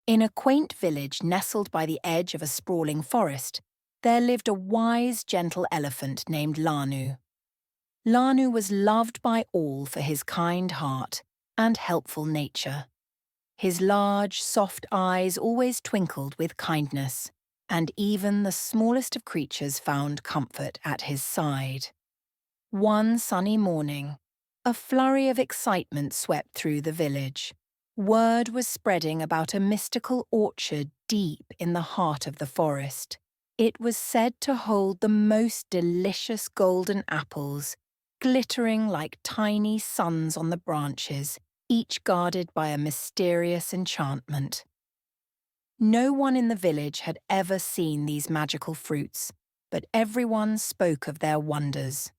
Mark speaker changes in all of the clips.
Speaker 1: In a quaint village nestled by the edge of a sprawling forest, there lived a wise, gentle elephant named Lanu. Lanu was loved by all for his kind heart and helpful nature. His large, soft eyes always twinkled with kindness, and even the smallest of creatures found comfort at his side. One sunny morning, a flurry of excitement swept through the village. Word was spreading about a mystical orchard deep in the heart of the forest. It was said to hold the most delicious golden apples, glittering like tiny suns on the branches, each guarded by a mysterious enchantment. No one in the village had ever seen these magical fruits, but everyone spoke of their wonders.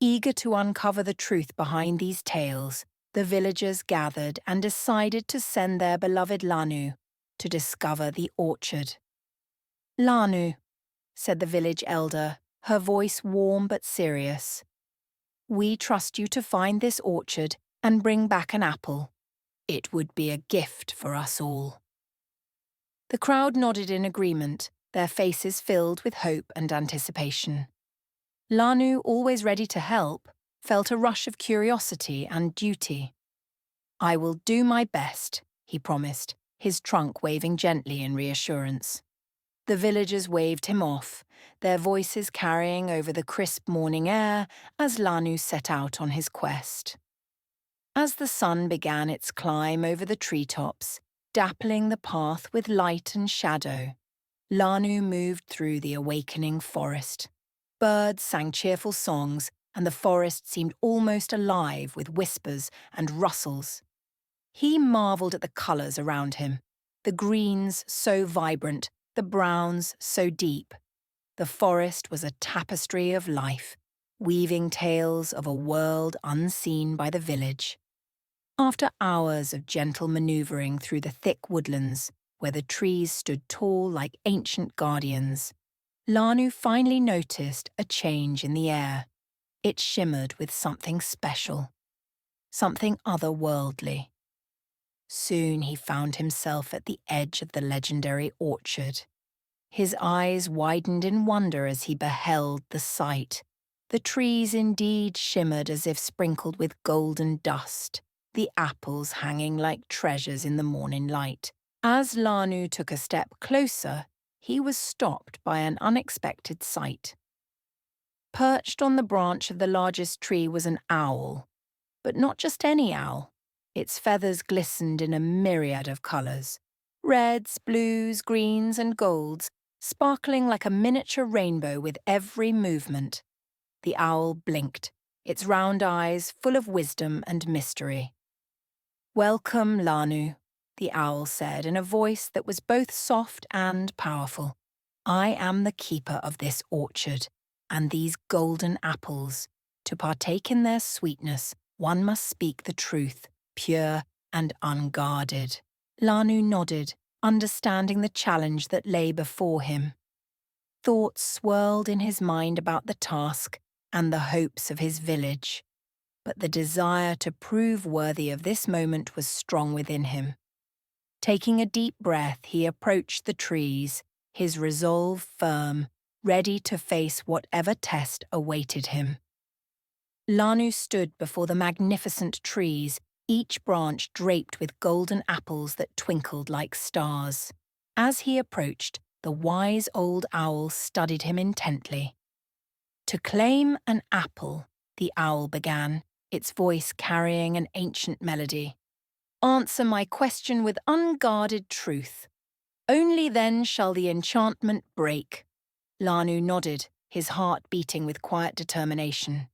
Speaker 1: Eager to uncover the truth behind these tales, the villagers gathered and decided to send their beloved Lanu to discover the orchard. "Lanu," said the village elder, her voice warm but serious, "we trust you to find this orchard and bring back an apple. It would be a gift for us all." The crowd nodded in agreement, their faces filled with hope and anticipation. Lanu, always ready to help, felt a rush of curiosity and duty. "I will do my best," he promised, his trunk waving gently in reassurance. The villagers waved him off, their voices carrying over the crisp morning air as Lanu set out on his quest. As the sun began its climb over the treetops, dappling the path with light and shadow, Lanu moved through the awakening forest. Birds sang cheerful songs, and the forest seemed almost alive with whispers and rustles. He marvelled at the colours around him, the greens so vibrant, the browns so deep. The forest was a tapestry of life, weaving tales of a world unseen by the village. After hours of gentle manoeuvring through the thick woodlands, where the trees stood tall like ancient guardians, Lanu finally noticed a change in the air. It shimmered with something special, something otherworldly. Soon he found himself at the edge of the legendary orchard. His eyes widened in wonder as he beheld the sight. The trees indeed shimmered as if sprinkled with golden dust, the apples hanging like treasures in the morning light. As Lanu took a step closer, he was stopped by an unexpected sight. Perched on the branch of the largest tree was an owl, but not just any owl. Its feathers glistened in a myriad of colours, reds, blues, greens and golds, sparkling like a miniature rainbow with every movement. The owl blinked, its round eyes full of wisdom and mystery. "Welcome, Lanu," the owl said in a voice that was both soft and powerful. "I am the keeper of this orchard, and these golden apples. To partake in their sweetness, one must speak the truth, pure and unguarded." Lanu nodded, understanding the challenge that lay before him. Thoughts swirled in his mind about the task and the hopes of his village, but the desire to prove worthy of this moment was strong within him. Taking a deep breath, he approached the trees, his resolve firm, ready to face whatever test awaited him. Lanu stood before the magnificent trees, each branch draped with golden apples that twinkled like stars. As he approached, the wise old owl studied him intently. "To claim an apple," the owl began, its voice carrying an ancient melody. "Answer my question with unguarded truth. Only then shall the enchantment break." Lanu nodded, his heart beating with quiet determination.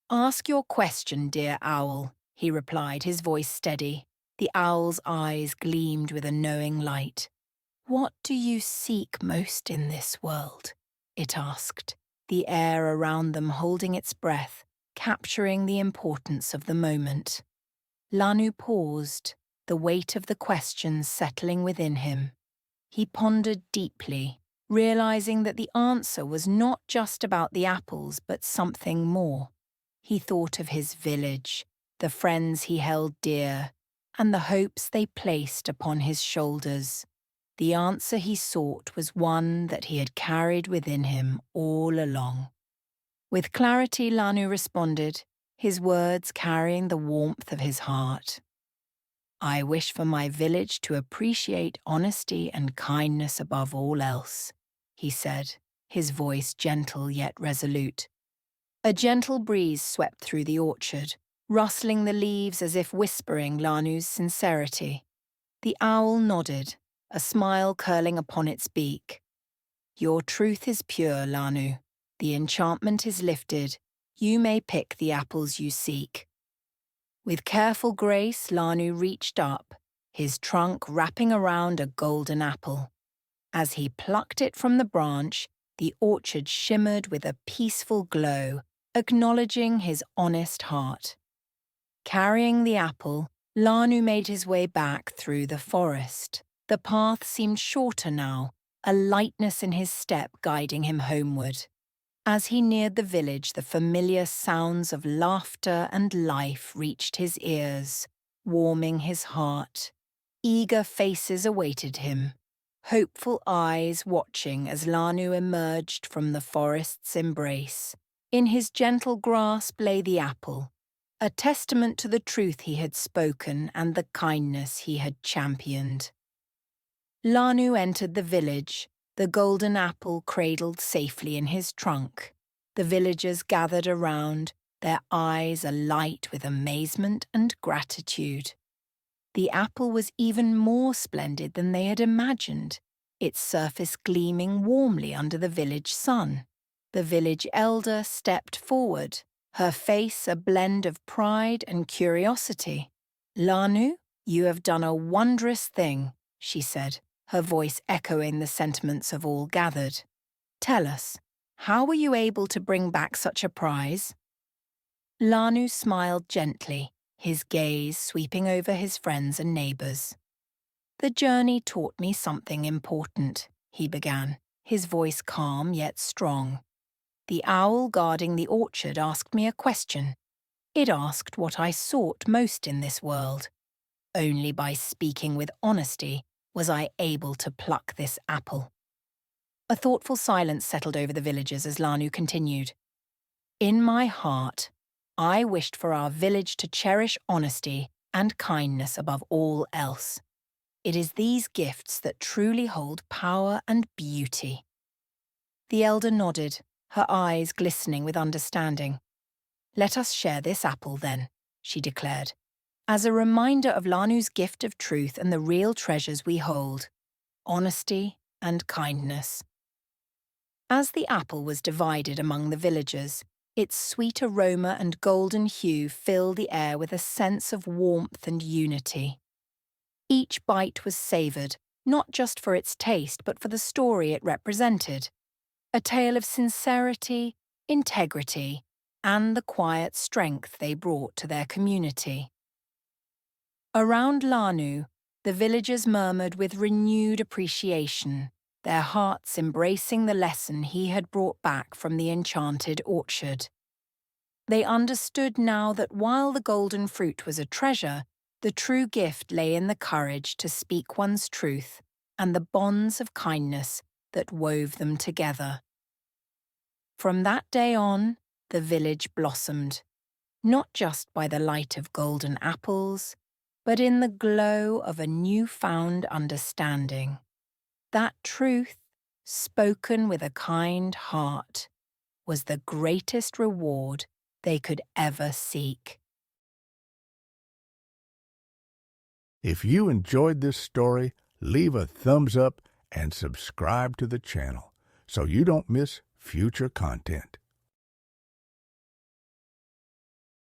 Speaker 1: "Ask your question, dear owl," he replied, his voice steady. The owl's eyes gleamed with a knowing light. "What do you seek most in this world?" it asked, the air around them holding its breath, capturing the importance of the moment. Lanu paused, the weight of the question settling within him. He pondered deeply, realizing that the answer was not just about the apples but something more. He thought of his village, the friends he held dear, and the hopes they placed upon his shoulders. The answer he sought was one that he had carried within him all along. With clarity, Lanu responded, his words carrying the warmth of his heart. I wish for my village to appreciate honesty and kindness above all else, he said, his voice gentle yet resolute. A gentle breeze swept through the orchard, rustling the leaves as if whispering Lanu's sincerity. The owl nodded, a smile curling upon its beak. Your truth is pure, Lanu. The enchantment is lifted. You may pick the apples you seek. With careful grace, Lanu reached up, his trunk wrapping around a golden apple. As he plucked it from the branch, the orchard shimmered with a peaceful glow, acknowledging his honest heart. Carrying the apple, Lanu made his way back through the forest. The path seemed shorter now, a lightness in his step guiding him homeward. As he neared the village, the familiar sounds of laughter and life reached his ears, warming his heart. Eager faces awaited him, hopeful eyes watching as Lanu emerged from the forest's embrace. In his gentle grasp lay the apple, a testament to the truth he had spoken and the kindness he had championed. Lanu entered the village, the golden apple cradled safely in his trunk. The villagers gathered around, their eyes alight with amazement and gratitude. The apple was even more splendid than they had imagined, its surface gleaming warmly under the village sun. The village elder stepped forward, her face a blend of pride and curiosity. Lanu, you have done a wondrous thing, she said, her voice echoing the sentiments of all gathered. Tell us, how were you able to bring back such a prize? Lanu smiled gently, his gaze sweeping over his friends and neighbours. The journey taught me something important, he began, his voice calm yet strong. The owl guarding the orchard asked me a question. It asked what I sought most in this world. Only by speaking with honesty was I able to pluck this apple. A thoughtful silence settled over the villagers as Lanu continued. In my heart, I wished for our village to cherish honesty and kindness above all else. It is these gifts that truly hold power and beauty. The elder nodded, her eyes glistening with understanding. Let us share this apple then, she declared, as a reminder of Lanu's gift of truth and the real treasures we hold, honesty and kindness. As the apple was divided among the villagers, its sweet aroma and golden hue filled the air with a sense of warmth and unity. Each bite was savoured, not just for its taste but for the story it represented, a tale of sincerity, integrity, and the quiet strength they brought to their community. Around Lanu, the villagers murmured with renewed appreciation, their hearts embracing the lesson he had brought back from the enchanted orchard. They understood now that while the golden fruit was a treasure, the true gift lay in the courage to speak one's truth and the bonds of kindness that wove them together. From that day on, the village blossomed, not just by the light of golden apples, but in the glow of a newfound understanding. That truth, spoken with a kind heart, was the greatest reward they could ever seek.
Speaker 2: If you enjoyed this story, leave a thumbs up and subscribe to the channel so you don't miss future content.